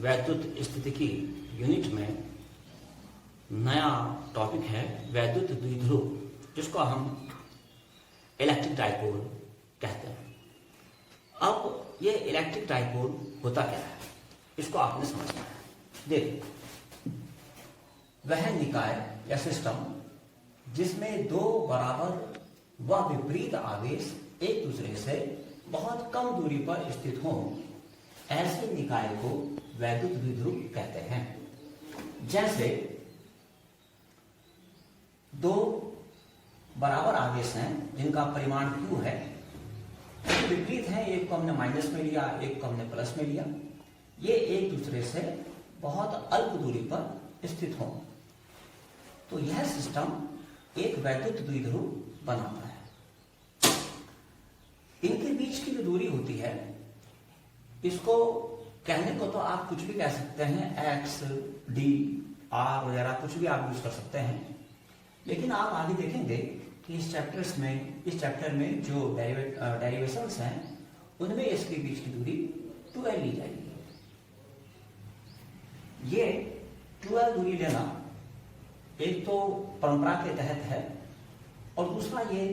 वैद्युत स्थितिकी यूनिट में नया टॉपिक है वैद्युत द्विध्रुव, जिसको हम इलेक्ट्रिक डाइपोल कहते हैं। अब ये इलेक्ट्रिक डाइपोल होता क्या है, इसको आपने समझना है। देखिए, वह निकाय या सिस्टम जिसमें दो बराबर व विपरीत आवेश एक दूसरे से बहुत कम दूरी पर स्थित हों, ऐसे निकाय को वैद्युत द्विध्रुव कहते हैं। जैसे दो बराबर आवेश हैं जिनका परिमाण Q है, विपरीत है, एक को हमने माइनस में लिया, एक को हमने प्लस में लिया, ये एक दूसरे से बहुत अल्प दूरी पर स्थित हों, तो यह सिस्टम एक वैद्युत द्विध्रुव बनाता है। इनके बीच की जो दूरी होती है, इसको कहने को तो आप कुछ भी कह सकते हैं, x, d, r वगैरह कुछ भी आप यूज कर सकते हैं, लेकिन आप आगे देखेंगे कि इस चैप्टर में जो डेरिवेशंस हैं, उनमें इसके बीच की दूरी 12 ली जाएगी। ये 12 दूरी लेना एक तो परंपरा के तहत है, और दूसरा ये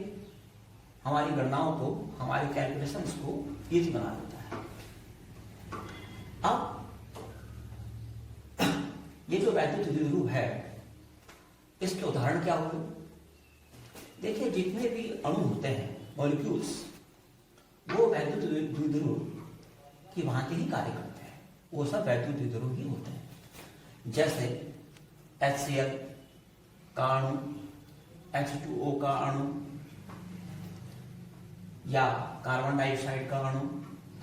हमारी गणनाओं को, हमारी कैलकुलेशंस को इजी बना देता है। अब ये जो वैद्युत द्विध्रुव है, इसके उदाहरण क्या हुए? देखिए, जितने भी अणु होते हैं, मॉलिक्यूल्स, वो वैद्युत द्विध्रुव की भांति ही कार्य करते हैं, वो सब वैद्युत द्विध्रुव ही होते हैं। जैसे HCl का अणु, H2O का अणु, या कार्बन डाइऑक्साइड का अणु,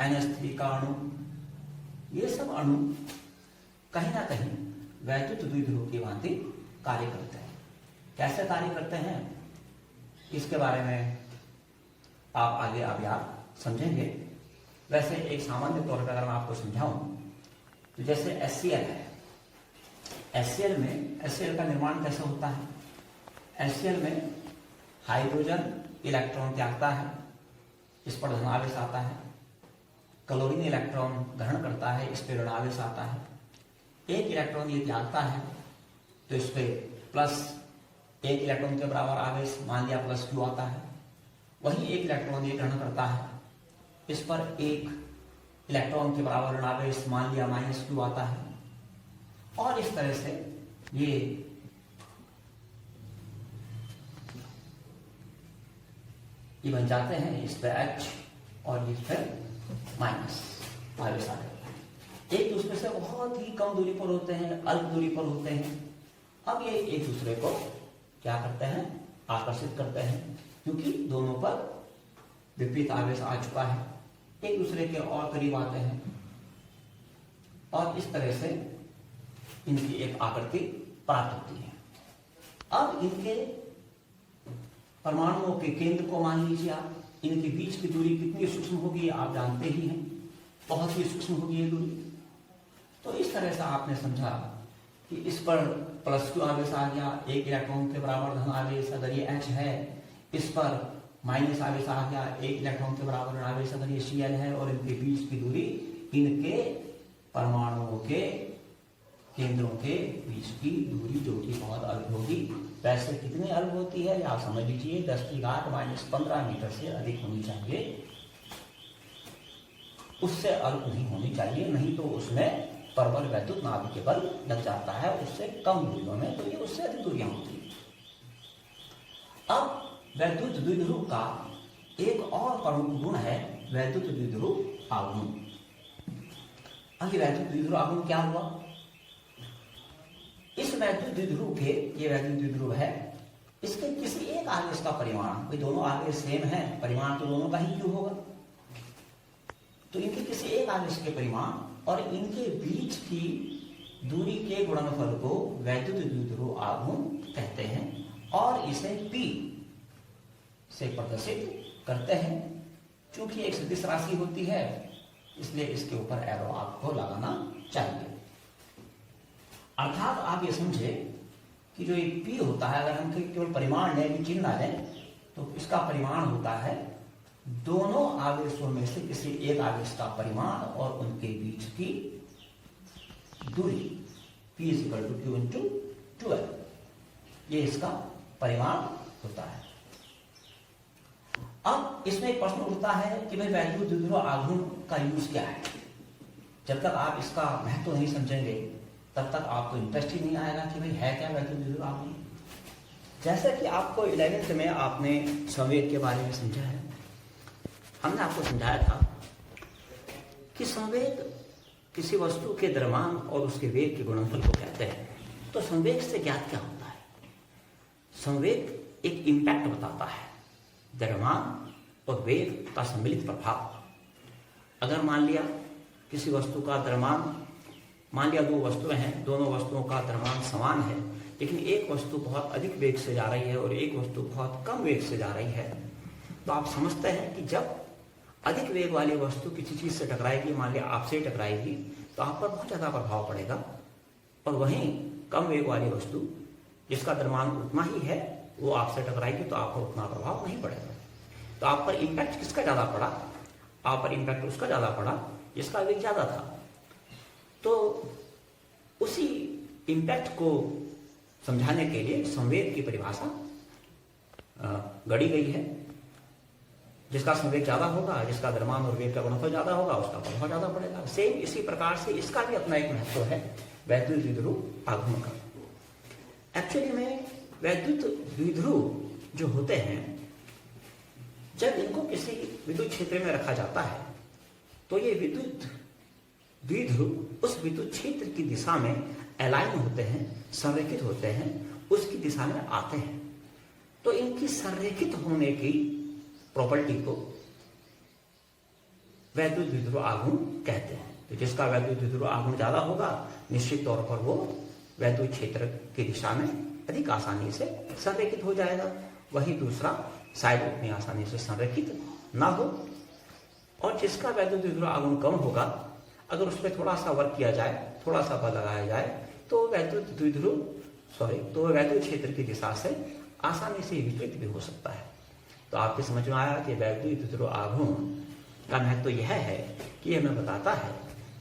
NH3 का अणु, ये सब अणु कहीं ना कहीं वैद्युत द्विध्रुव की भांति कार्य करते हैं। कैसे कार्य करते हैं, इसके बारे में आप आगे अभी आप समझेंगे। वैसे एक सामान्य तौर पर अगर मैं आपको समझाऊं, तो जैसे HCl है, HCl का निर्माण कैसे होता है? HCl में हाइड्रोजन इलेक्ट्रॉन त्यागता है, इस पर धन आवेश आता है। क्लोरीन इलेक्ट्रॉन ग्रहण करता है, इस पर ऋण आवेश आता है। एक इलेक्ट्रॉन ये त्यागता है, तो इस पे प्लस एक इलेक्ट्रॉन के बराबर आवेश, मान लिया प्लस Q आता है। वहीं एक इलेक्ट्रॉन ये ग्रहण करता है, इस पर एक इलेक्ट्रॉन के बराबर ऋण आवेश, मान लिया माइनस Q आता है। और इस तरह से ये बन जाते हैं, इस पे H और इस पे माइनस आवेश आ जाता है। एक दूसरे से बहुत ही कम दूरी पर होते हैं, अल्प दूरी पर होते हैं। अब ये एक दूसरे को क्या करते हैं? आकर्षित करते हैं, क्योंकि दोनों पर विपरीत आवेश आ चुका है, एक दूसरे के और करीब आते हैं, और इस तरह से इनकी एक आकृति प्राप्त होती है। अब इनके परमाणुओं के केंद्र को मान लीजिए आप, इनके बीच की दूरी कितनी सूक्ष्म होगी आप जानते ही हैं, बहुत ही सूक्ष्म होगी ये दूरी। तो इस तरह से आपने समझा कि इस पर प्लस Q आवेश आ गया, एक इलेक्ट्रॉन के बराबर धन आवेश अगर ये H है, इस पर माइनस आवेश आ गया, एक इलेक्ट्रॉन के बराबर ऋण आवेश अगर ये Cl है, और इनके बीच की दूरी, इनके परमाणुओं के केंद्रों के बीच की दूरी जो कि बहुत अल्प होगी। वैसे कितनी अल्प होती है आप समझ लीजिए, 10⁻⁻15 मीटर से अधिक होनी चाहिए, उससे अल्प नहीं होनी चाहिए, नहीं तो उसमें प्रबल वैद्युत नाभिकीय बल लग जाता है उससे कम दूरियों में, तो ये उससे अधिक दूरियां होती है। अब वैद्युत द्विध्रुव का एक और प्रमुख गुण है वैद्युत द्विध्रुव आघूर्ण। अब ये वैद्युत द्विध्रुव आघूर्ण क्या हुआ? इस वैद्युत द्विध्रुव के, ये वैद्युत द्विध्रुव है, इसके किसी एक आवेश का परिमाण, भाई दोनों आवेश सेम है, परिमाण तो दोनों का ही Q होगा, तो इनके किसी एक आवेश के परिमाण और इनके बीच की दूरी के गुणनफल को वैद्युत द्विध्रुव आघूर्ण कहते हैं, और इसे P से प्रदर्शित करते हैं। चूंकि एक सदिश राशि होती है, इसलिए इसके ऊपर एरो आपको लगाना चाहिए। अर्थात आप ये समझे कि जो ये P होता है, अगर हम केवल परिमाण लें, चिन्ह ना लें, तो इसका परिमाण होता है दोनों आवेशों में से किसी एक आवेश का परिमाण और उनके बीच की दूरी P is equal to Q into 12, ये इसका परिमाण होता है। अब इसमें एक प्रश्न उठता है कि भाई वैद्युत द्विध्रुव आघूर्ण का यूज क्या है। जब तक आप इसका महत्व नहीं समझेंगे तब तक आपको इंटरेस्ट ही नहीं आएगा कि भाई है क्या वैद्युत द्विध्रुव आघूर्ण। जैसे कि आपको 11th में आपने संवेग के बारे में समझा है, हमने आपको समझाया था कि संवेग किसी वस्तु के द्रव्यमान और उसके वेग के गुणनफल को कहते हैं। तो संवेग से ज्ञात क्या होता है? संवेग एक इम्पैक्ट बताता है, द्रव्यमान और वेग का सम्मिलित प्रभाव। अगर मान लिया किसी वस्तु का द्रव्यमान, मान लिया दो वस्तुएं हैं, दोनों वस्तुओं का द्रव्यमान समान है, लेकिन एक वस्तु बहुत अधिक वेग से जा रही है और एक वस्तु बहुत कम वेग से जा रही है, तो आप समझते हैं कि जब अधिक वेग वाली वस्तु किसी चीज से टकराएगी, मान लिया आपसे ही टकराएगी, तो आप पर बहुत ज्यादा प्रभाव पड़ेगा। और वहीं कम वेग वाली वस्तु जिसका द्रव्यमान उतना ही है वो आपसे टकराएगी तो आप पर उतना प्रभाव नहीं पड़ेगा। तो आप पर इम्पैक्ट किसका ज्यादा पड़ा? आप पर इम्पैक्ट उसका ज्यादा पड़ा जिसका वेग ज्यादा था। तो उसी इम्पैक्ट को समझाने के लिए संवेग की परिभाषा गढ़ी गई है। जिसका संवेग ज्यादा होगा, जिसका द्रव्यमान और वेग का गुणनफल ज्यादा होगा, उसका प्रभाव ज्यादा पड़ेगा। सेम इसी प्रकार से इसका भी अपना एक महत्व है वैद्युत द्विध्रुव आघूर्ण का। एक्चुअली में वैद्युत द्विध्रुव जो होते हैं, जब इनको किसी विद्युत क्षेत्र में रखा जाता है तो ये विद्युत द्विध्रुव उस विद्युत क्षेत्र की दिशा में अलाइन होते हैं, संरेखित होते हैं, उसकी दिशा में आते हैं। तो इनकी संरेखित होने की प्रॉपर्टी को वैद्युत द्विध्रुव आघूर्ण कहते हैं। तो जिसका वैद्युत द्विध्रुव आघूर्ण ज्यादा होगा, निश्चित तौर पर वो वैद्युत क्षेत्र की दिशा में अधिक आसानी से संरेखित हो जाएगा। वही दूसरा शायद उतनी आसानी से संरेखित ना हो। और जिसका वैद्युत द्विध्रुव आघूर्ण कम होगा, अगर उस पर थोड़ा सा वर्क किया जाए, थोड़ा सा बल लगाया जाए, तो वैद्युत क्षेत्र की दिशा से आसानी से विचलित भी हो सकता है। तो आपके समझ में आया कि वैद्युत द्विध्रुव आघूर्ण का महत्व तो यह है कि हमें बताता है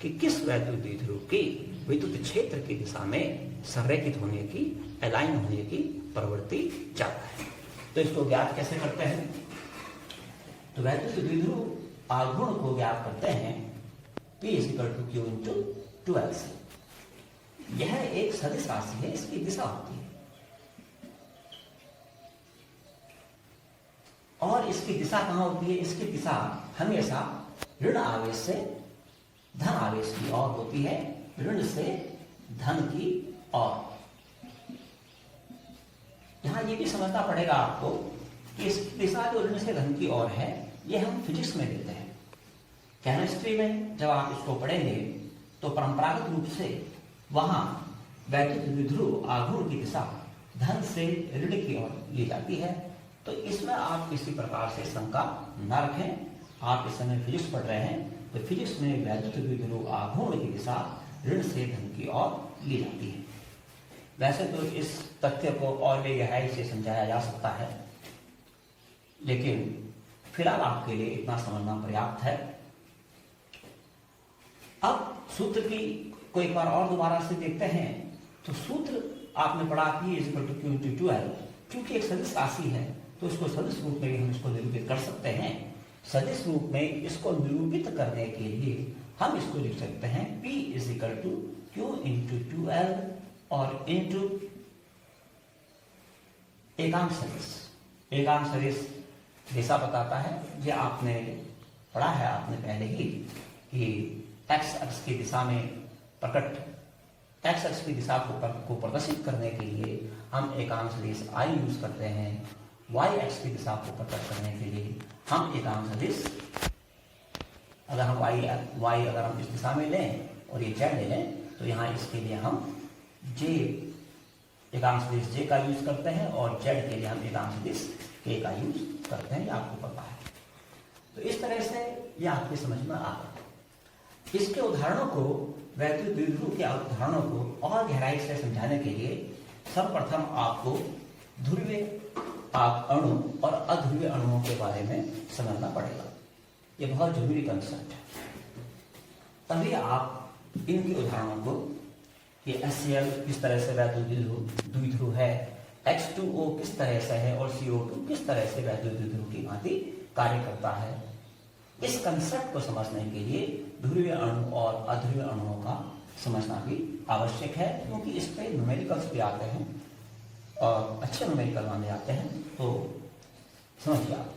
कि किस वैद्युत द्विध्रुव की विद्युत क्षेत्र की दिशा में संरेखित होने की, अलाइन होने की प्रवृत्ति ज्यादा है। तो इसको ज्ञात कैसे करते हैं? तो वैद्युत द्विध्रुव आघूर्ण को ज्ञात करते हैं P = Q × 12 से। यह एक सदिश राशि है, इसकी दिशा होती है और इसकी दिशा कहां होती है? इसकी दिशा हमेशा ऋण आवेश से धन आवेश की ओर होती है, ऋण से धन की ओर। यहां ये भी समझना पड़ेगा आपको कि इसकी दिशा जो ऋण से धन की ओर है, ये हम फिजिक्स में देते हैं। केमिस्ट्री में जब आप इसको पढ़ेंगे तो परंपरागत रूप से वहां वैद्युत द्विध्रुव आघूर्ण की दिशा धन से ऋण की ओर ली जाती है। तो इसमें आप किसी प्रकार से शंका न रखें। आप इस समय फिजिक्स पढ़ रहे हैं तो फिजिक्स में वैद्युत द्विध्रुव आघूर्ण की दिशा ऋण से धन की ओर ली जाती है। वैसे तो इस तथ्य को और भी गहराई से समझाया जा सकता है, लेकिन फिलहाल आपके लिए इतना समझना पर्याप्त है। अब सूत्र की को एक बार और दोबारा से देखते हैं। तो सूत्र आपने पढ़ा P = Q × 12। क्योंकि एक सदिश राशि है तो इसको सदिश रूप में भी हम इसको निरूपित कर सकते हैं। सदिश रूप में इसको निरूपित करने के लिए हम इसको लिख सकते हैं P = Q × 12 और इंटू एकांक सदिश। एकांक सदिश दिशा बताता है। ये आपने पढ़ा है आपने पहले ही कि एक्स अक्ष की दिशा में प्रकट एक्स अक्ष की दिशा को प्रदर्शित करने के लिए हम एकांक सदिश I यूज करते हैं। वाई एक्स की दिशा को प्रकट करने के लिए हम एकांक सदिश, अगर हम वाई अगर हम इस दिशा में लें और ये जेड ले लें, तो यहाँ इसके लिए हम जे एकांक सदिश जे का यूज करते हैं और जेड के लिए हम एकांक सदिश के का यूज करते हैं। ये आपको पता है। तो इस तरह से ये आपकी समझ में आ गया। इसके उदाहरणों को, वैद्युत द्विध्रुव के उदाहरणों को और गहराई से समझाने के लिए सर्वप्रथम आपको ध्रुवीय अणु और अध्रुवीय अणुओं के बारे में समझना पड़ेगा। ये बहुत जरूरी कंसेप्ट है, तभी आप इनके उदाहरणों को कि HCl किस तरह से वैद्युत द्विध्रुव है, H2O किस तरह से है और CO2 किस तरह से वैद्युत द्विध्रुव की भांति कार्य करता है। इस कंसेप्ट को समझने के लिए ध्रुवीय अणु और अध्रुवीय अणुओं का समझना भी आवश्यक है, क्योंकि इस पे न्यूमेरिकल्स भी आते हैं और अच्छे न्यूमेरिकल माने जाते हैं। तो समझिए आप।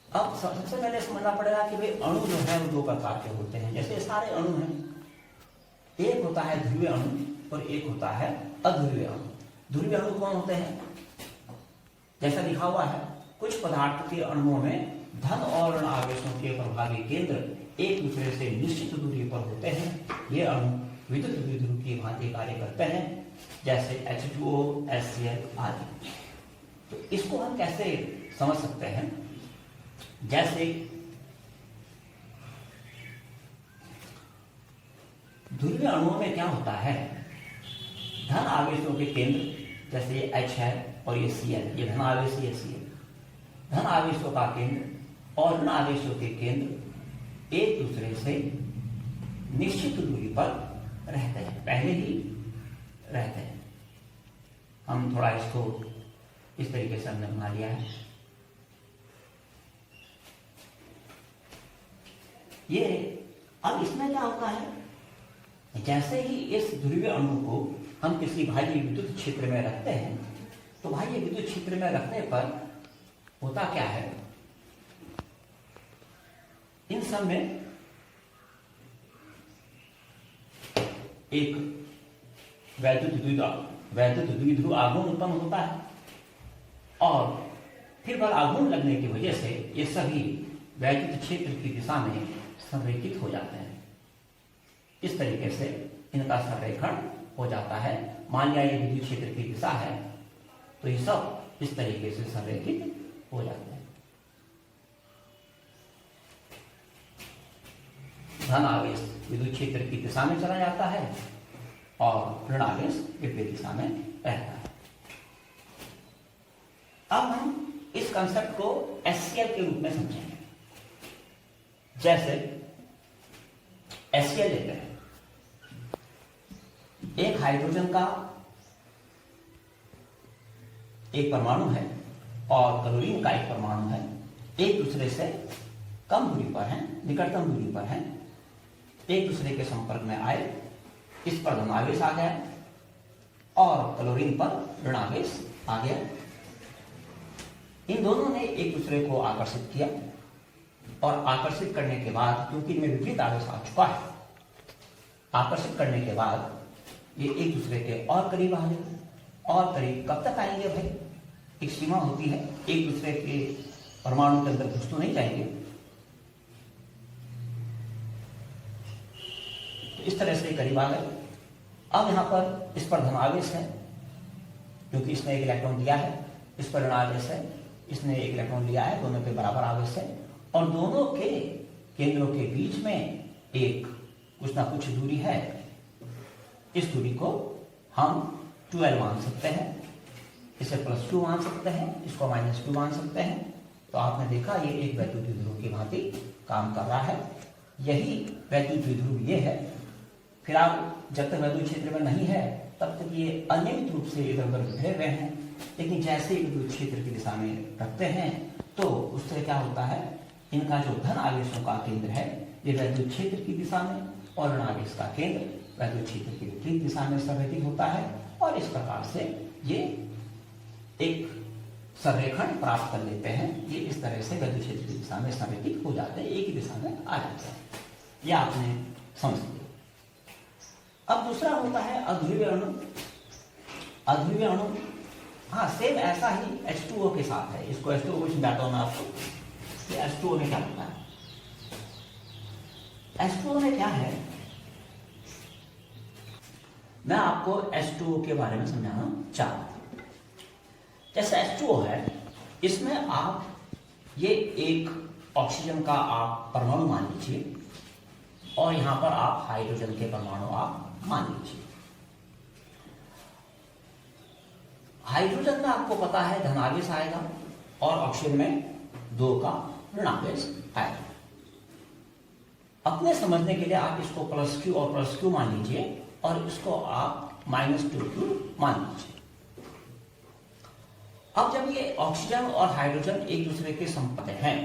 अब सबसे पहले समझना पड़ेगा कि भाई अणु जो है वो दो प्रकार के होते हैं। जैसे सारे अणु हैं, एक होता है ध्रुवीय अणु और एक होता है अध्रुवीय अणु। ध्रुवीय अणु कौन होते हैं? जैसा लिखा हुआ है, कुछ पदार्थ के अणुओं में धन और ऋण आवेशों के प्रभावी केंद्र एक दूसरे से निश्चित दूरी पर होते हैं। ये अणु विद्युत द्विध्रुव की भांति कार्य करते हैं, जैसे H2O, HCl आदि। तो इसको हम कैसे समझ सकते हैं? जैसे ध्रुवीय अणुओं में क्या होता है, धन आवेशों के केंद्र, जैसे ये H है और ये Cl, ये धन आवेश, ये Cl। धन आवेशों का केंद्र और ऋण आवेशों के केंद्र एक दूसरे से निश्चित दूरी पर रहते हैं, पहले ही रहते हैं। हम थोड़ा इसको इस तरीके से हमने बना लिया है। ये अब इसमें क्या होता है, जैसे ही इस ध्रुवीय अणु को हम किसी बाह्य विद्युत क्षेत्र में रखते हैं, तो बाह्य विद्युत क्षेत्र में रखने पर होता क्या है, इन सब में एक वैद्युत द्विध्रुव आघूर्ण उत्पन्न होता है और फिर बल आघूर्ण लगने की वजह से ये सभी वैद्युत क्षेत्र की दिशा में संरेखित हो जाते हैं। इस तरीके से इनका संरेखण हो जाता है। मान लिया ये विद्युत क्षेत्र की दिशा है, तो ये सब इस तरीके से संरेखित हो जाते हैं। धन आवेश विद्युत क्षेत्र की दिशा में चला जाता है और ऋण आवेश विपरीत दिशा में रहता है। अब हम इस कंसेप्ट को HCl के रूप में समझेंगे। जैसे HCl लेते हैं, एक हाइड्रोजन का एक परमाणु है और क्लोरीन का एक परमाणु है, एक दूसरे से कम दूरी पर हैं, निकटतम दूरी पर हैं, एक दूसरे के संपर्क में आए, इस पर धन आवेश आ गया और क्लोरीन पर ऋण आवेश आ गया। इन दोनों ने एक दूसरे को आकर्षित किया और आकर्षित करने के बाद, क्योंकि इनमें विपरीत आवेश आ चुका है, आकर्षित करने के बाद ये एक दूसरे के और करीब आ गए। और करीब कब तक आएंगे भाई? एक सीमा होती है, एक दूसरे के परमाणु के अंदर घुस तो नहीं जाएंगे। इस तरह से करीब आ गए। अब यहां पर इस पर धन आवेश है, क्योंकि इसने एक इलेक्ट्रॉन दिया है, इस पर ऋण आवेश है, इसने एक इलेक्ट्रॉन लिया है, दोनों पे बराबर आवेश है और दोनों के केंद्रों के बीच में एक कुछ ना कुछ दूरी है। इस दूरी को हम 2L मान सकते हैं, इसे +2 मान सकते हैं, इसको -2 मान सकते हैं। तो आपने देखा ये एक वैद्युत द्विध्रुव की भांति काम कर रहा है। यही वैद्युत द्विध्रुव ये है। फिर आप जब तक वैद्युत क्षेत्र में नहीं है तब तक ये अनियमित रूप से इधर उधर बिखरे हुए हैं, लेकिन जैसे ही विद्युत क्षेत्र की दिशा में रखते हैं तो उससे क्या होता है, इनका जो धन आवेशों का केंद्र है ये वैद्युत क्षेत्र की दिशा में और ऋण आवेश का केंद्र वैद्युत क्षेत्र की विपरीत दिशा में संरेखित होता है और इस प्रकार से ये एक संरेखण प्राप्त कर लेते हैं। ये इस तरह से वैद्युत क्षेत्र की दिशा में संरेखित हो जाते हैं, एक ही दिशा में आ जाते हैं। ये आपने समझ लिया। अब दूसरा होता है अध्रुवीय अणु। अध्रुवीय अणु हाँ सेम ऐसा ही H2O के साथ है। इसको H2O को समझाता हूं मैं आपको कि H2O में क्या होता है। H2O में क्या है, मैं आपको H2O के बारे में समझाना चाहता हूं। जैसे H2O है, इसमें आप ये एक ऑक्सीजन का आप परमाणु मान लीजिए और यहां पर आप हाइड्रोजन के परमाणु आप मान लीजिए। हाइड्रोजन में आपको पता है धन आवेश आएगा और ऑक्सीजन में 2 का ऋण आवेश आएगा। अपने समझने के लिए आप इसको +Q और +Q मान लीजिए और इसको आप -2q मान लीजिए। अब जब ये ऑक्सीजन और हाइड्रोजन एक दूसरे के संपर्क हैं,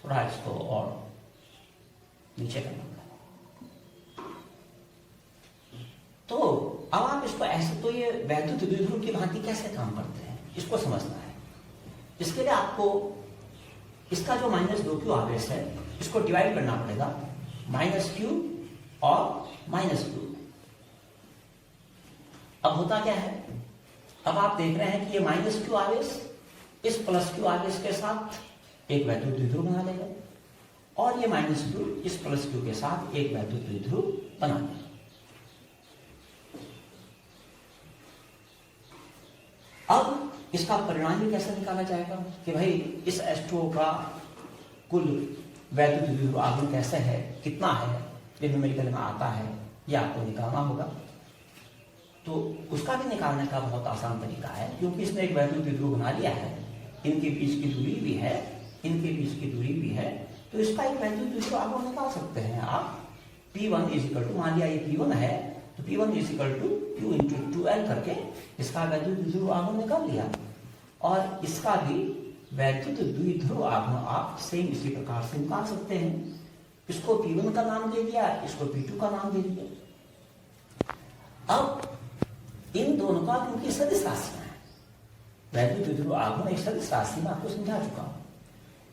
थोड़ा इसको और नीचे करना होगा, तो अब आप इसको ऐसे, तो ये वैद्युत द्विध्रुव की भांति कैसे काम करते हैं इसको समझना है। इसके लिए आपको इसका जो -2q आवेश है इसको डिवाइड करना पड़ेगा -q और -q। अब होता क्या है, अब आप देख रहे हैं कि ये -q आवेश इस +q आवेश के साथ एक वैद्युत द्विध्रुव बना लेगा और ये -q इस +q के साथ एक वैद्युत द्विध्रुव बना लेगा। अब इसका परिणाम ही कैसे निकाला जाएगा कि भाई इस H2O का कुल वैद्युत द्विध्रुव आघूर्ण कैसे है, कितना है, ये न्यूमेरिकल में आता है, ये आपको निकालना होगा। तो उसका भी निकालने का बहुत आसान तरीका है, क्योंकि इसने एक वैद्युत द्विध्रुव बना लिया है, इनके बीच की दूरी भी है, इनके बीच की दूरी भी है, तो इसका एक वैद्युत द्विध्रुव आघूर्ण निकाल सकते हैं आप। P1 = मान लिया ये P1 है, तो P1 = Q × 2L करके इसका वैद्युत द्विध्रुव आघूर्ण निकाल लिया, और इसका भी वैद्युत द्विध्रुव आघूर्ण आप सेम इसी प्रकार से निकाल सकते हैं। इसको P1 का नाम दे दिया, इसको P2 का नाम दे दिया। अब इन दोनों का क्योंकि सदिश राशियां हैं, वैद्युत द्विध्रुव आघूर्ण एक सदिश राशि में आपको समझा चुका हूं।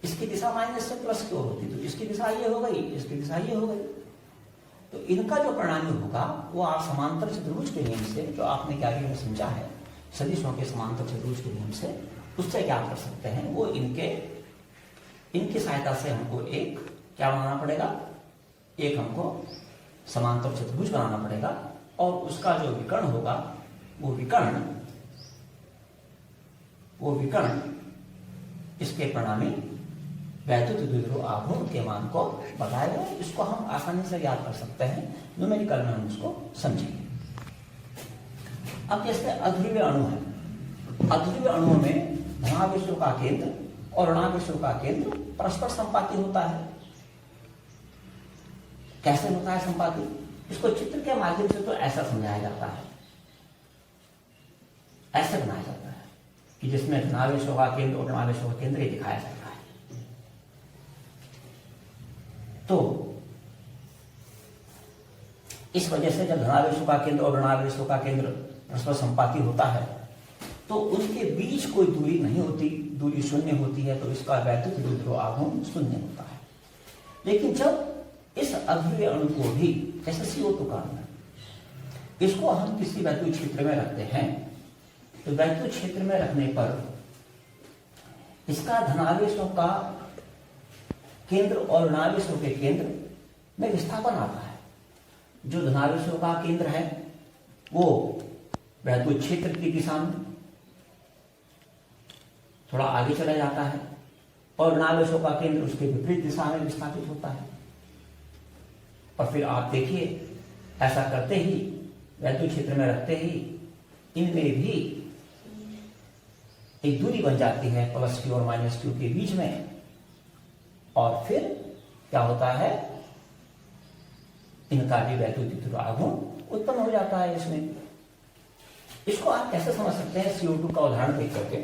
इसकी दिशा माइनस से प्लस की ओर होती, तो इसकी दिशा ये हो गई, इसकी दिशा ये हो गई। तो इनका जो परिणामी होगा वो आप समांतर चतुर्भुज के नियम से, जो आपने क्या में समझा है सदिशों के समांतर चतुर्भुज के नियम से, उससे क्या कर सकते हैं, वो इनकी सहायता से हमको एक क्या बनाना पड़ेगा, एक हमको समांतर चतुर्भुज बनाना पड़ेगा, और उसका जो विकर्ण होगा वो विकर्ण इसके परिणामी वैद्युत द्विध्रुव आघूर्ण के मान को बताएगा। इसको हम आसानी से याद कर सकते हैं, न्यूमेरिकल में हम उसको समझेंगे। अब जैसे अध्रुवीय अणु है, अध्रुवीय अणुओं में धनावेशों का केंद्र और ऋणावेशों का केंद्र परस्पर संपाती होता है। कैसे होता है संपाती, इसको चित्र के माध्यम से तो ऐसा समझाया जाता है, ऐसे बनाया जाता है कि जिसमें धनावेशों का केंद्र और ऋणावेशों का केंद्र दिखाया जाता है। तो इस वजह से जब धनावेशों का केंद्र और ऋणावेशों का केंद्र परस्पर संपाती होता है तो उनके बीच कोई दूरी नहीं होती, दूरी शून्य होती है, तो इसका वैद्युत द्विध्रुव आघूर्ण शून्य होता है। लेकिन जब इस अध्रुवीय अणु को भी, जैसे CO2 का अणु, इसको हम किसी वैद्युत क्षेत्र में रखते हैं, तो वैद्युत क्षेत्र में रखने पर इसका धनावेशों का केंद्र और ऋणावेशों के केंद्र में विस्थापन आता है। जो धनावेशों का केंद्र है वो वैद्युत क्षेत्र की दिशा में थोड़ा आगे चला जाता है, और ऋणावेशों का केंद्र उसके विपरीत दिशा में विस्थापित होता है। और फिर आप देखिए, ऐसा करते ही, वैद्युत क्षेत्र में रखते ही, इनमें भी एक दूरी बन जाती है +q और -q के बीच में, और फिर क्या होता है, इनका भी वैद्युत द्विध्रुव आघूर्ण उत्पन्न हो जाता है इसमें। इसको आप कैसे समझ सकते हैं, CO2 का उदाहरण देख करके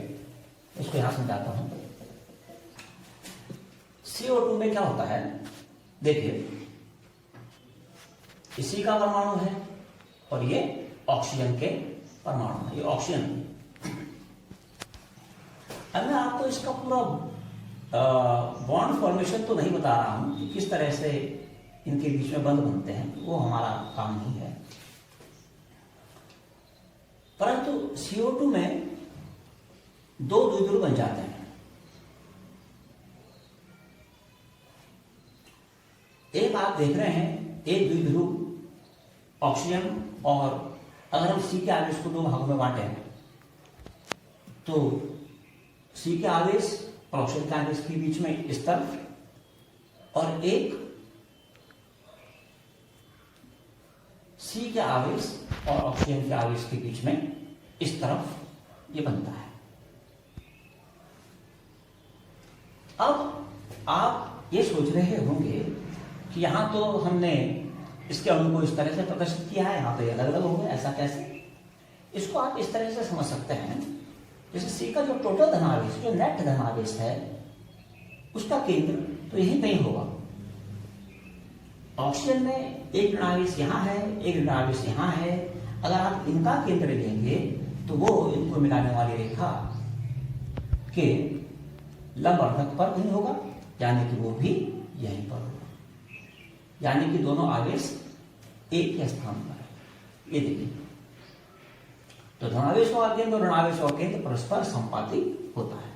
इसको यहां समझाता हूं। CO2 में क्या होता है, देखिए, इसी का परमाणु है और ये ऑक्सीजन के परमाणु है, ये ऑक्सीजन। अब मैं आपको इसका पूरा बॉन्ड फॉर्मेशन तो नहीं बता रहा हूं कि किस तरह से इनके बीच में बंध बनते हैं, वो हमारा काम नहीं है। परंतु CO2 में दो द्विध्रुव बन जाते हैं। एक आप देख रहे हैं, एक द्विध्रुव ऑक्सीजन, और अगर हम C के आवेश को दो भागों में बांटे तो C के आवेश और ऑक्सीजन के आवेश के बीच में इस तरफ, और एक C के आवेश और ऑक्सीजन के आवेश के बीच में इस तरफ ये बनता है। अब आप ये सोच रहे होंगे कि यहां तो हमने इसके अणु को इस तरह से प्रदर्शित किया है, यहाँ पे अलग अलग हो गए, ऐसा कैसे? इसको आप इस तरह से समझ सकते हैं, जैसे C का जो टोटल धनावेश, जो नेट धनावेश है, उसका केंद्र तो यही कहीं होगा। ऑक्सीजन में एक ऋणावेश यहाँ है, एक ऋणावेश यहाँ है। अगर आप इनका केंद्र लेंगे तो वो इनको मिलाने वाली रेखा के लंबवर्धक पर कहीं होगा, यानी कि वो भी यहीं पर होगा, यानी कि दोनों आवेश एक ही स्थान पर है। ये देखिए, तो धनावेश का केंद्र और ऋणावेश का केंद्र परस्पर संपाती होता है।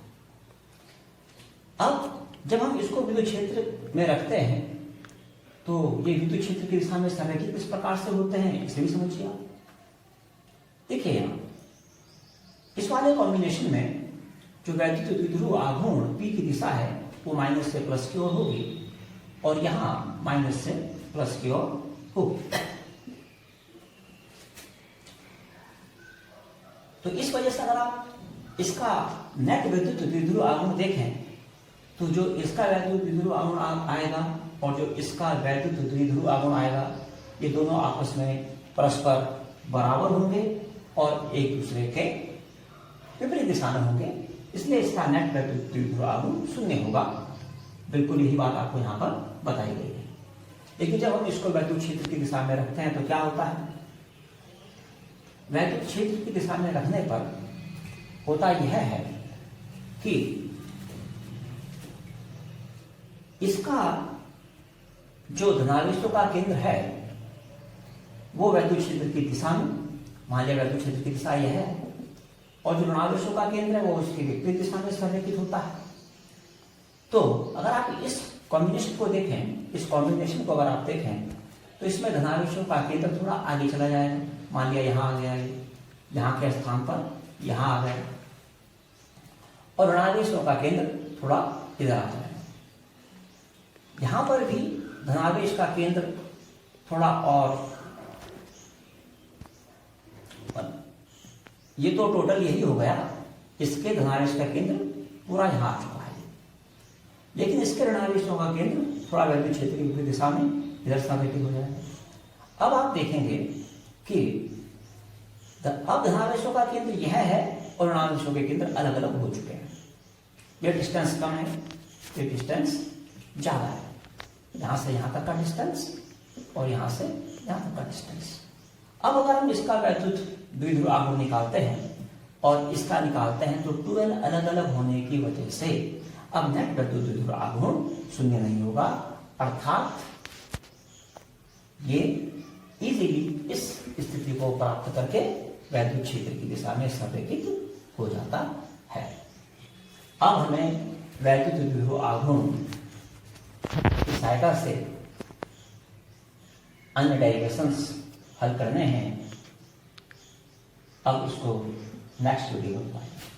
अब जब हम इसको विद्युत क्षेत्र में रखते हैं तो ये विद्युत क्षेत्र की दिशा में संरेखित किस प्रकार से होते हैं, इसे भी समझिए आप। देखिए यहाँ इस वाले कॉम्बिनेशन में जो वैद्युत द्विध्रुव आघूर्ण P की दिशा है वो माइनस से प्लस की ओर होगी और यहाँ माइनस से प्लस की ओर होगी। तो इस वजह से अगर आप इसका नेट वैद्युत द्विध्रुव आघूर्ण देखें तो जो इसका वैद्युत द्विध्रुव आघूर्ण आएगा और जो इसका वैद्युत द्विध्रुव आघूर्ण आएगा, ये दोनों आपस में परस्पर बराबर होंगे और एक दूसरे के विपरीत दिशा में होंगे, इसलिए इसका नेट वैद्युत द्विध्रुव आघूर्ण शून्य होगा। बिल्कुल यही बात आपको यहाँ पर बताई गई है। लेकिन जब हम इसको वैद्युत क्षेत्र की दिशा में रखते हैं तो क्या होता है? वैद्युत क्षेत्र की दिशा में रखने पर होता यह है कि इसका जो धनावेशों का केंद्र है वो वैद्युत क्षेत्र की दिशा में, मान लिया वैद्युत क्षेत्र की दिशा यह है, और जो ऋणावेशों का केंद्र है वो उसकी विपरीत दिशा में संरेखित होता है। तो अगर आप इस कॉम्बिनेशन को देखें, इस कॉम्बिनेशन को अगर आप देखें तो इसमें धनावेशों का केंद्र थोड़ा आगे चला जाएगा। मान लिया यहाँ आ गया, यहाँ के स्थान पर यहाँ आ गया, और ऋणावेशों का केंद्र थोड़ा इधर आ जाएगा। यहां पर भी धनावेश का केंद्र थोड़ा, और ये तो टोटल यही हो गया, इसके धनावेश का केंद्र पूरा यहां आ चुका है, लेकिन इसके ऋणावेशों का केंद्र थोड़ा वैद्युत क्षेत्र की विपरीत दिशा में इधर संरेखित हो जाएगा। अब आप देखेंगे कि अब धनावेशों का केंद्र यह है और ऋणावेशों के केंद्र अलग अलग हो चुके हैं। यह डिस्टेंस कम है, ये डिस्टेंस ज्यादा है, यहां से यहां तक का डिस्टेंस और यहां से यहां तक का डिस्टेंस। अब अगर हम इसका वैद्युत द्विध्रुव आघूर्ण निकालते हैं और इसका निकालते हैं तो 2n अलग अलग होने की वजह से अब नेट वैद्युत द्विध्रुव आघूर्ण शून्य नहीं होगा, अर्थात ये इजीली इस स्थिति को प्राप्त करके वैद्युत क्षेत्र की दिशा में संरेखित हो जाता है। अब हमें वैद्युत द्विध्रुव आघूर्ण की सहायता से अन्य डेरिवेशंस हल करने हैं। अब इसको नेक्स्ट वीडियो में पाएंगे।